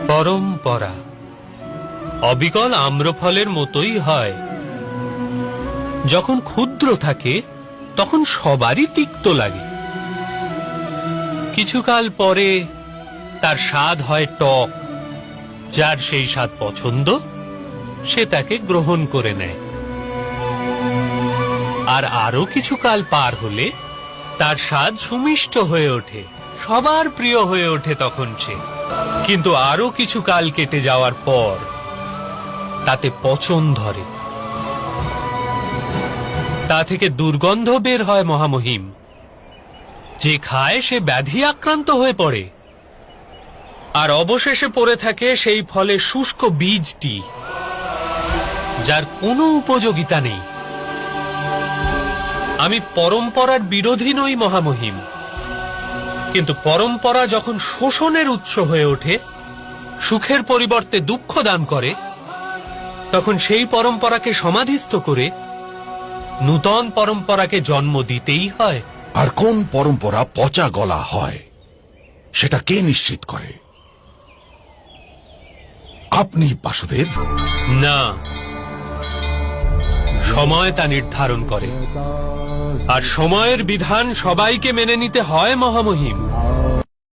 পরম্পরা অবিকল আম্রফলের মতোই হয়। যখন ক্ষুদ্র থাকে তখন সবারই তিক্ত লাগে, কিছুকাল পরে তার স্বাদ হয় টক। যার সেই স্বাদ পছন্দ সে তাকে গ্রহণ করে নেয়। আর আরো কিছুকাল পার হলে তার স্বাদ সুমিষ্ট হয়ে ওঠে, সবার প্রিয় হয়ে ওঠে তখন সে। কিন্তু আরো কিছু কাল কেটে যাওয়ার পর তাতে পচন ধরে, তা থেকে দুর্গন্ধ বের হয় মহামহিম। যে খায় সে ব্যাধি আক্রান্ত হয়ে পড়ে, আর অবশেষে পড়ে থাকে সেই ফলে শুষ্ক বীজটি, যার কোনো উপযোগিতা নেই। আমি পরম্পরার বিরোধী নই মহামহিম, কিন্তু পরম্পরা যখন শোষণের উৎস হয়ে ওঠে, সুখের পরিবর্তে দুঃখ দান করে, তখন সেই পরম্পরাকে সমাধিস্থ করে নূতন পরম্পরাকে জন্ম দিতেই হয়। আর কোন পরম্পরা পচা গলা হয় সেটা কে নিশ্চিত করে? আপনি বাসুদেব? না, সময় তা নির্ধারণ করে, আর সময়ের বিধান সবাইকে মেনে নিতে হয় মহামহিম।